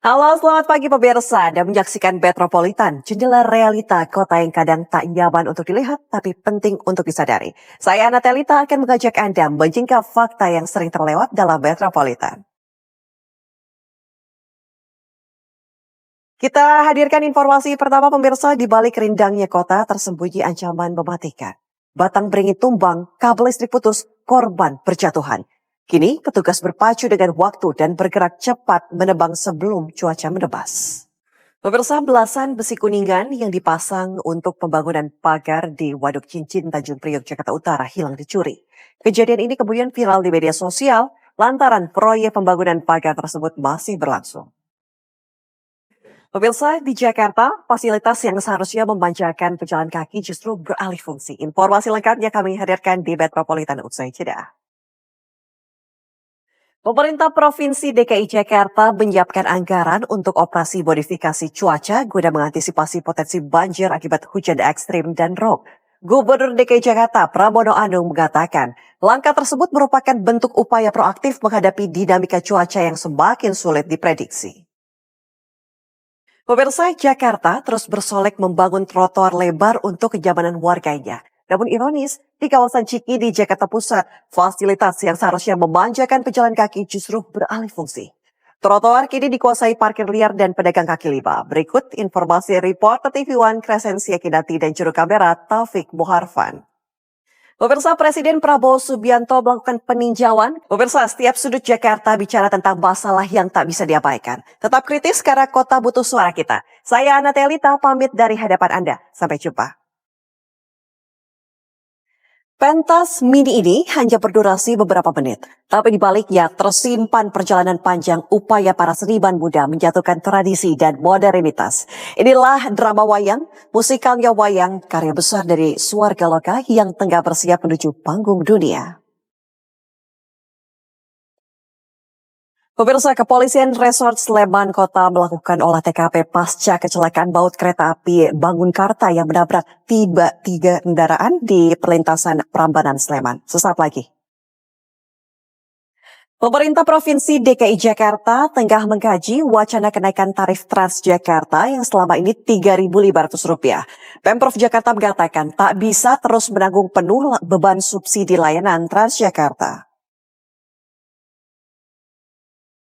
Halo, selamat pagi pemirsa. Anda menyaksikan Metropolitan, jendela realita kota yang kadang tak nyaman untuk dilihat, tapi penting untuk disadari. Saya Natelita akan mengajak Anda menjingkap fakta yang sering terlewat dalam Metropolitan. Kita hadirkan informasi pertama pemirsa di balik rindangnya kota tersembunyi ancaman mematikan. Batang beringin tumbang, kabel listrik putus, korban berjatuhan. Kini petugas berpacu dengan waktu dan bergerak cepat menebang sebelum cuaca menebas. Pemirsa, belasan besi kuningan yang dipasang untuk pembangunan pagar di Waduk Cincin Tanjung Priok, Jakarta Utara hilang dicuri. Kejadian ini kemudian viral di media sosial lantaran proyek pembangunan pagar tersebut masih berlangsung. Pemirsa, di Jakarta, fasilitas yang seharusnya memanjakan pejalan kaki justru beralih fungsi. Informasi lengkapnya kami hadirkan di Metropolitan usai jeda. Pemerintah Provinsi DKI Jakarta menyiapkan anggaran untuk operasi modifikasi cuaca guna mengantisipasi potensi banjir akibat hujan ekstrim dan rob. Gubernur DKI Jakarta Pramono Anung mengatakan, langkah tersebut merupakan bentuk upaya proaktif menghadapi dinamika cuaca yang semakin sulit diprediksi. Pemirsa, Jakarta terus bersolek membangun trotoar lebar untuk kenyamanan warganya. Namun ironis, di kawasan Cikini, Jakarta Pusat, fasilitas yang seharusnya memanjakan pejalan kaki justru beralih fungsi. Trotoar kini dikuasai parkir liar dan pedagang kaki lima. Berikut informasi reporter TV One Crescentia Kinati dan juru kamera Taufik Muharfan. Pemirsa, Presiden Prabowo Subianto melakukan peninjauan. Pemirsa, setiap sudut Jakarta bicara tentang masalah yang tak bisa diabaikan. Tetap kritis karena kota butuh suara kita. Saya Natelita pamit dari hadapan Anda. Sampai jumpa. Pentas mini ini hanya berdurasi beberapa menit, tapi di baliknya tersimpan perjalanan panjang upaya para seniman muda menjatuhkan tradisi dan modernitas. Inilah drama wayang, musikalnya wayang, karya besar dari Suarga Loka yang tengah bersiap menuju panggung dunia. Pemirsa, Kepolisian Resort Sleman Kota melakukan olah TKP pasca kecelakaan baut kereta api Bangun Karta yang menabrak tiga kendaraan di perlintasan Prambanan Sleman. Sesaat lagi. Pemerintah Provinsi DKI Jakarta tengah mengkaji wacana kenaikan tarif Transjakarta yang selama ini Rp3.500. Pemprov Jakarta mengatakan tak bisa terus menanggung penuh beban subsidi layanan Transjakarta.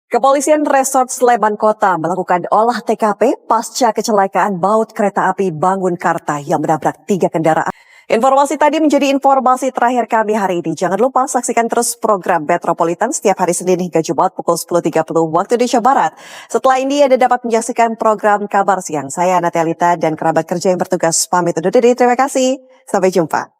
Kepolisian Resort Sleman Kota melakukan olah TKP pasca kecelakaan baut kereta api Bangun Karta yang menabrak 3 kendaraan. Informasi tadi menjadi informasi terakhir kami hari ini. Jangan lupa saksikan terus program Metropolitan setiap hari Senin hingga Jumat pukul 10.30 waktu Indonesia Barat. Setelah ini Anda dapat menyaksikan program Kabar Siang. Saya Natelita dan kerabat kerja yang bertugas pamit undur diri. Terima kasih. Sampai jumpa.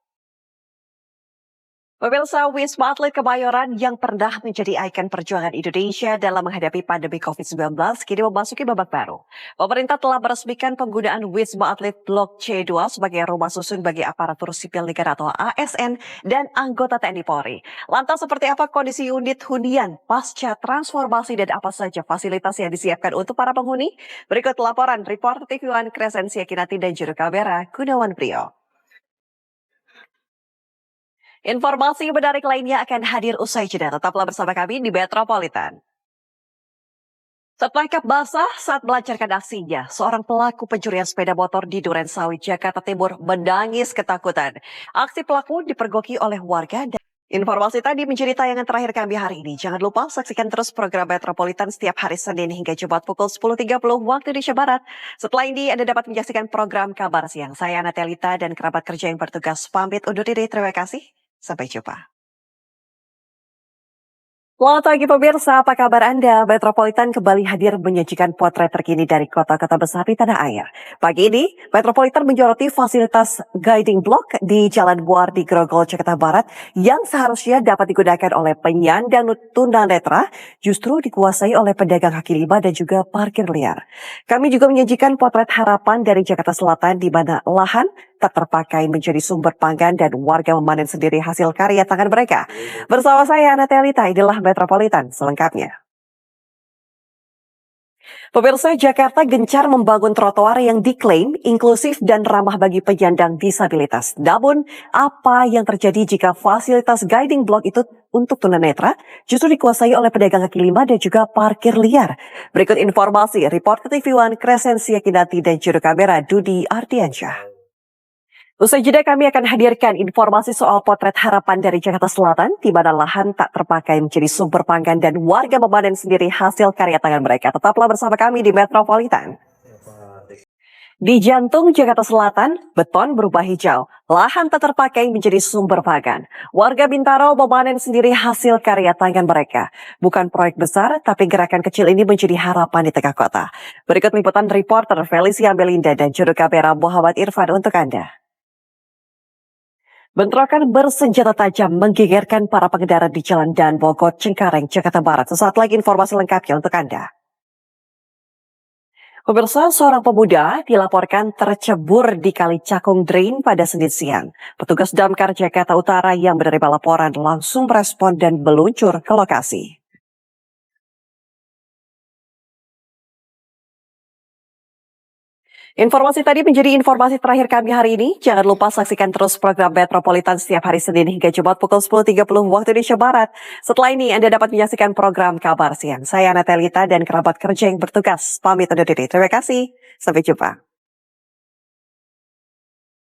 Pemirsa, Wisma Atlet Kemayoran yang pernah menjadi ikon perjuangan Indonesia dalam menghadapi pandemi COVID-19 kini memasuki babak baru. Pemerintah telah meresmikan penggunaan Wisma Atlet Blok C2 sebagai rumah susun bagi aparatur sipil negara atau ASN dan anggota TNI Polri. Lantas seperti apa kondisi unit hunian pasca transformasi dan apa saja fasilitas yang disiapkan untuk para penghuni? Berikut laporan reporter TV One Crescentia Kinati dan juru kamera Gunawan Prio. Informasi menarik lainnya akan hadir usai jeda. Tetaplah bersama kami di Metropolitan. Tertangkap basah saat melancarkan aksinya, seorang pelaku pencurian sepeda motor di Duren Sawit, Jakarta Timur menangis ketakutan. Aksi pelaku dipergoki oleh warga dan informasi tadi menjadi tayangan terakhir kami hari ini. Jangan lupa saksikan terus program Metropolitan setiap hari Senin hingga Jumat pukul 10.30 waktu Indonesia Barat. Setelah ini Anda dapat menyaksikan program Kabar Siang. Saya Natelita dan kerabat kerja yang bertugas pamit undur diri. Terima kasih. Sampai jumpa. Selamat pagi pemirsa, apa kabar Anda? Metropolitan kembali hadir menyajikan potret terkini dari kota-kota besar di tanah air. Pagi ini, Metropolitan menyoroti fasilitas guiding block di Jalan Buar di Grogol, Jakarta Barat yang seharusnya dapat digunakan oleh penyandang tunanetra justru dikuasai oleh pedagang kaki lima dan juga parkir liar. Kami juga menyajikan potret harapan dari Jakarta Selatan di mana lahan tak terpakai menjadi sumber pangan dan warga memanen sendiri hasil karya tangan mereka. Bersama saya Natelita, inilah Metropolitan selengkapnya. Pemirsa, Jakarta gencar membangun trotoar yang diklaim inklusif dan ramah bagi penyandang disabilitas. Namun, apa yang terjadi jika fasilitas guiding block itu untuk tunanetra justru dikuasai oleh pedagang kaki lima dan juga parkir liar. Berikut informasi reporter TV One Crescentia Kinanti dan juru kamera Dudi Ardiansyah. Usai jeda kami akan hadirkan informasi soal potret harapan dari Jakarta Selatan, di mana lahan tak terpakai menjadi sumber pangan dan warga memanen sendiri hasil karya tangan mereka. Tetaplah bersama kami di Metropolitan. Di jantung Jakarta Selatan, beton berubah hijau. Lahan tak terpakai menjadi sumber pangan. Warga Bintaro memanen sendiri hasil karya tangan mereka. Bukan proyek besar, tapi gerakan kecil ini menjadi harapan di tengah kota. Berikut liputan reporter Felicia Belinda dan juru kamera Muhammad Irfan untuk Anda. Bentrokan bersenjata tajam menggegerkan para pengendara di Jalan Dan Bogor, Cengkareng, Jakarta Barat. Sesaat lagi informasi lengkapnya untuk Anda. Pemirsa, seorang pemuda dilaporkan tercebur di Kali Cakung Drain pada Senin siang. Petugas Damkar Jakarta Utara yang menerima laporan langsung merespon dan meluncur ke lokasi. Informasi tadi menjadi informasi terakhir kami hari ini. Jangan lupa saksikan terus program Metropolitan setiap hari Senin hingga Jumat pukul 10.30 waktu Indonesia Barat. Setelah ini Anda dapat menyaksikan program Kabar Siang. Saya Natalita dan kerabat kerja yang bertugas. Pamit undur diri. Terima kasih. Sampai jumpa.